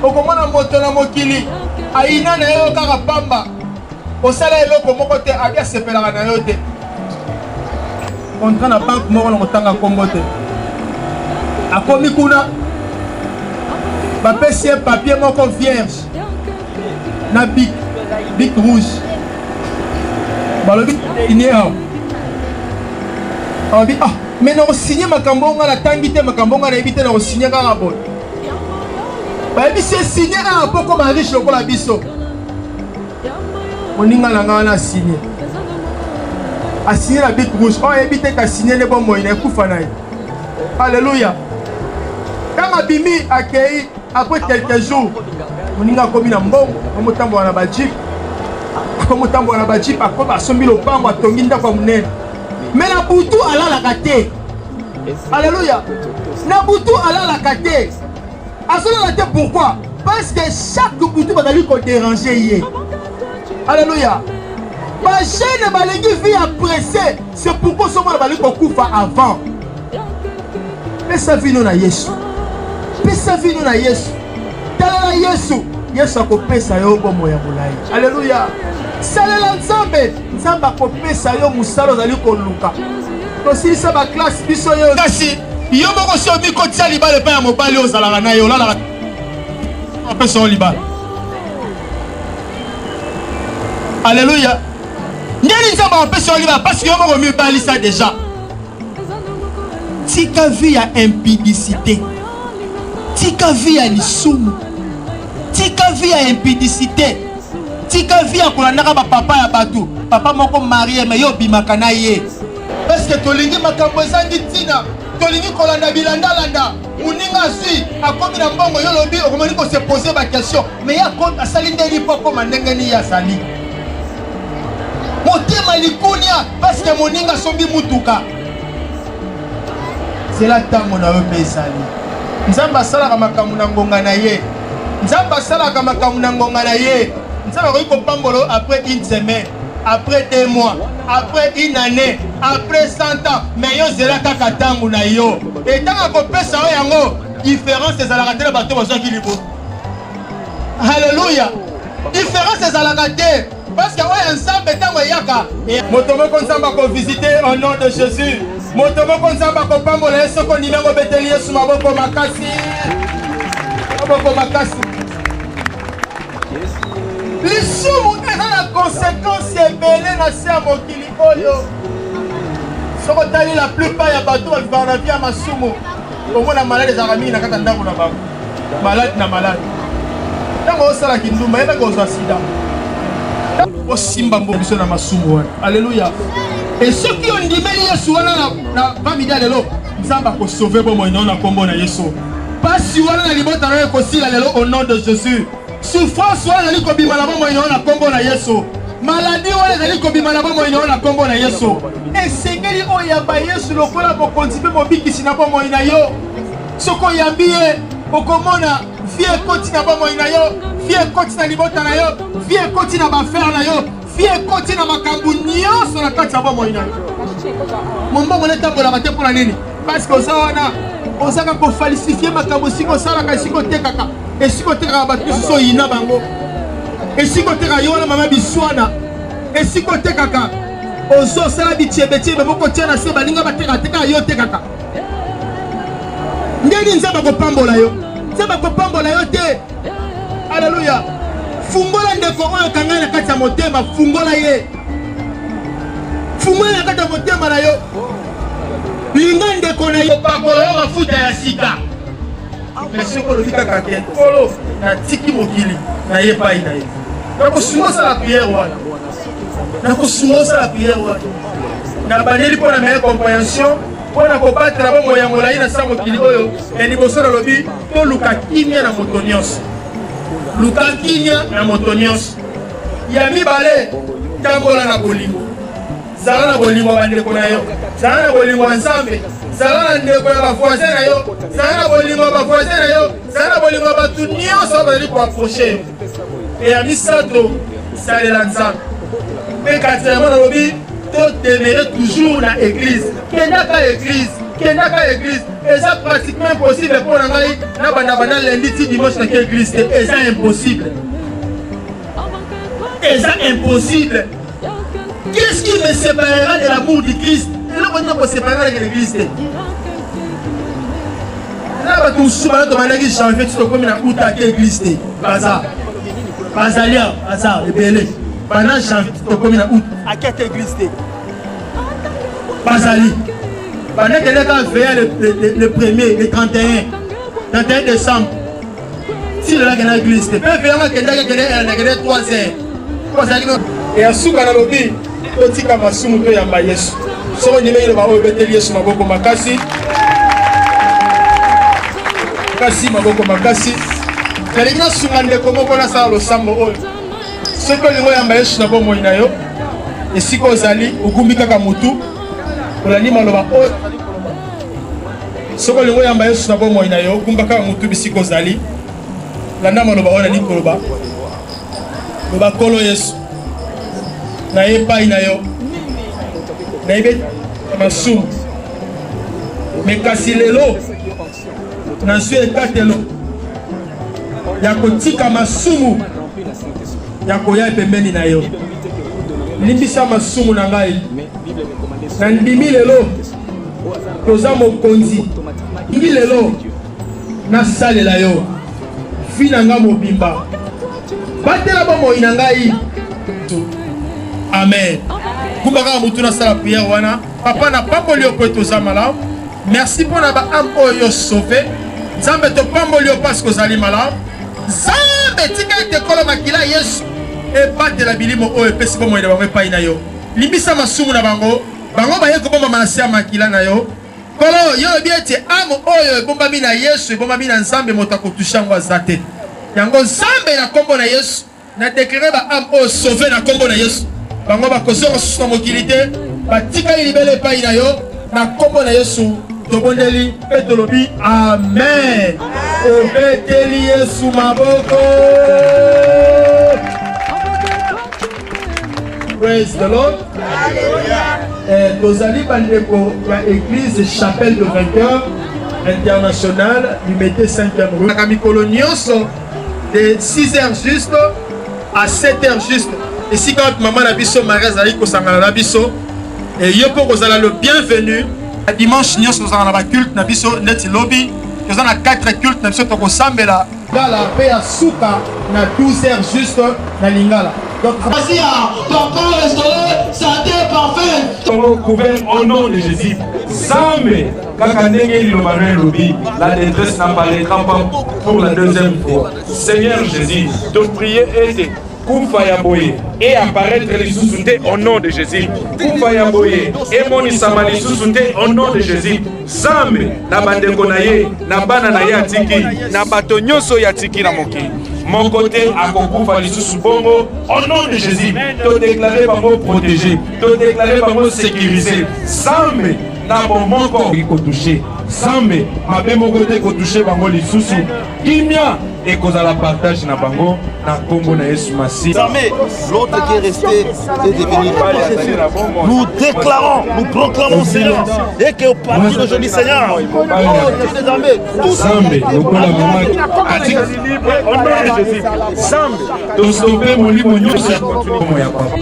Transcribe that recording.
Okomona moto na mokili aina na yo kaka pamba osala eloko moko te abia sepelaka na yo te contrat na banque moko na kotanga kombo te akomi kuna bapesi ye papier moko vierge na bic rouge balobi signé awa alobi mais na kosigné makambo nga natangi te makambo nga nayebi te na kosigné kaka boye bayebi se signé awa mpo koma riche lokola biso moninga na nga wana asigné na bic rouge oyo ayebi te kasigné nde bomoi na ekufa na ye alleluya kama bimi akei après quelques jours moninga akomi na mbongo amotambola na bajip akomi asombi lopango atongi ndako ya monene me na butu alalaka te alleluya na butu alalaka te azolala te pourquoi parce que chaque butu bazali kodéranger ye alléluia bagene balingi vie apressé c'est pourquoi somona bali kokufa avant pesa vino na yesu tala na yesu akopesa yo bomo ya molai alléluia salela nzambe akopesa yo mosala ozali koluka tosilisa baklasse biso yo kasi yo moko si omi kotia libala epai ya mobali ozalaka na ye olalaka apesa yo libala alléluia ndeni nzambe apesa yo libala parce que yo moko mibalisa déjà tika vie ya impudicité tika vie ya lisumu tika vie ya impudicité tika vie ya kolandaka bapapa ya bato papa moko marie me yo obimaka na ye parce que tolingi makambo ezangi ntina tolingi kolanda bilandalanda moninga azwi akomi na mbongo yo lobi okomani kose pose baquestion mais ya compte asali ndeni mpo akoma ndenge nini azali motema likunia parce que moninga asombi mutuka zela ntango na yo mpe ezali nzambe asalaka makambo na ngonga na ye nzambe akoki kopambola après une semaine après 2 mois après une année après 100 ans mais yo zela kaka ntango na yo etango akopesa yo yango différence ezalaka te na bato bazwaki libo halleluya différence ezalaka te parce que oyo nzambe ntango eyaka moto moko nzambe akovisite au nom de Jésus moto moko nzambe akopambola ye soko nimengo beteli yesu maboko makasi lisumu eza na conséquence ebele na se ya mokili oyo soko otali la plupart ya bato balivaka na vie ya masumu omona malade ezalaka mingi na kati ya ndako na bango malade ntango osalaki ndumba yebaka ozwa sida osimba mbo biso na masumu wana alleluya e soki ondimeli yesu wana na vamidi ya lelo nzambe akosauve bomoi na yo na kombo na yesu pasi wana na libota na yo ekosila lelo au nom de Jésus souffrance wana ezali kobima na bomoi na yo na kombo na yesu maladi wana ezali kobima na bomoi na yo na kombo na yesu esengeli oyamba yesu lokola bokonzi mpe mobikisi na bomoi na yo soki oyambi ye okomona vie ekoti na bomoi na yo vie ekoti na libota na yo vie ekoti na bafere na yo vie ekoti na makambo nyonso na kati ya bomoi na yo mombongo netambolaka te mpona nini parce que oza wana ozaka kofalsifie makambo esika osalaka esika otekaka esika otekaka bato mosusu oyina bango esika otekaka yo wana mama biswana esika otekaka ozosala bityebetiebe moko tia na se baninga batekateka yo otekaka ndeni nzambe akopambola yo te alleluya fungola ndeko oyo kangai na kati ya motema fungola ye na kati ya motema na yo linga ndeko na yo pakola yo mafuta ya sika mais soki olobi kaka te nkolo natiki mokili na ye pai na ye nakosunga osala priere wana na bandeli mpo na meilleure compréhension mpo na kobatela bomoi ya molai na sa mokili oyo ya liboso nalobi toluka kimia na moto nyonso ya mibale tambola na bolingo zala na bolingo bandeko na yo zala na bolingo ensemble zala na ndeko ya bavoisin na yo zala na bolingo bavoisin na yo zala na bolingo batu nyonso bazali koapproche e ya misato salela nzambe mpe quatrièmement nalobi todemeure toujours na église kendaka église eza pratiquement impossible mpo na ngai na banda lundi ti dimanche nake église te eza impossible. Qu'est-ce qui me séparera de l'amour du Christ? Il ne me séparera de l'église. Là, tu as demandé que janvier, tu as commis la route à l'église. Bazar, le belé. Pendant janvier, tu as commis la route à quelle église? Bazali. Pendant que les gars veillent le 1er, le 31 décembre, si le lac est dans l'église, tu peux veiller le 3 heures. Et à souka na lobi otika masumu to yamba Yesu soko nyime ile ba obeteli Yesu maboko makasi maboko makasi kalina sungande komoko na sala losambo oyo soko lingo yamba Yesu na bomo ina yo esiko ozali ogumbi kaka mutu olani maloba oyo soko lingo yamba Yesu na bomo ina yo ogumba kaka mutu bisiko ozali landa maloba oyo ni koloba loba kolo Yesu na epai na yo na ebe masumu me kasi lelo na zwi etatelo ya kotika masumu ya koya pembeni na yo limbisa masumu na ngai na ndimi lelo toza mokonzi ndimi lelo nasalela yo vi na ngai mobimba batela bomoi na ngai. Amen. Kumbaka mutuna sala prière wana. Papa na pamboli okweto za malamu. Merci pour na ba am oyo sauvé. Nzambe to pamboli parce que ozali malamu. Nzambe tika te kolo makila Yesu. E bate la bilimo oyo pesi bomo ina bango epai na yo. Limbisa masumu na bango. Bango baye ko bomba manasi makila na yo. Kolo yo biete am oyo ebomba mi na Yesu ebomba mi na Nzambe motako tushango azate. Yango Nzambe na kombo na Yesu. Na déclarer ba am oyo sauvé na kombo na Yesu. Bango bakozonga susu na mokili te batikali libele epai na yo na kombo na Yesu tobondeli mpe tolobi amen. Obeteli Yesu maboko. Praise the Lord. Tozali bandeko ya église chapelle de vainqueur internationale numité 5e rue na mikolo nyonso de 6h juste à 7h juste. Et si quand maman na biso mariage ali ko sangana na biso et yo po ko zala le bienvenu dimanche nyonso ko sangana ba culte na biso neti lobby ko zana 4 culte na biso to ko sambela la paix à souka na 12h juste na lingala. Donc vas-y ton corps restauré santé parfait ton couvert au nom de Jésus. Zambe kaka ndenge lilobana lobby la détresse n'apparaîtra pas pour la deuxième fois. Seigneur Jésus, ton prière est Kufa Yaboye et apparaître les sous-soutés au nom de Jésus. Kufa Yaboye et monisama les sous-soutés au nom de Jésus. Zambe na bandeko na ye na bana na ye atiki na bato nyonso ya tiki na moki. Mon côté à Kokufa les sous-bongo au nom de Jésus. Te déclarer par mot protégé, te déclarer par mot sécurisé. Zambe na bon moko ko toucher. Zambe mabe mon côté ko toucher bango les sous-sous. Kimia et cause à la partage na bango na kombo na Yesu Masi. L'autre qui est resté est devenu nous déclarons, nous proclamons Seigneur et que au partir d'aujourd'hui Seigneur Zambe lokola mama atika libre au nom de Jésus. Zambe to sauver mon libre nyonso continue comme ya papa.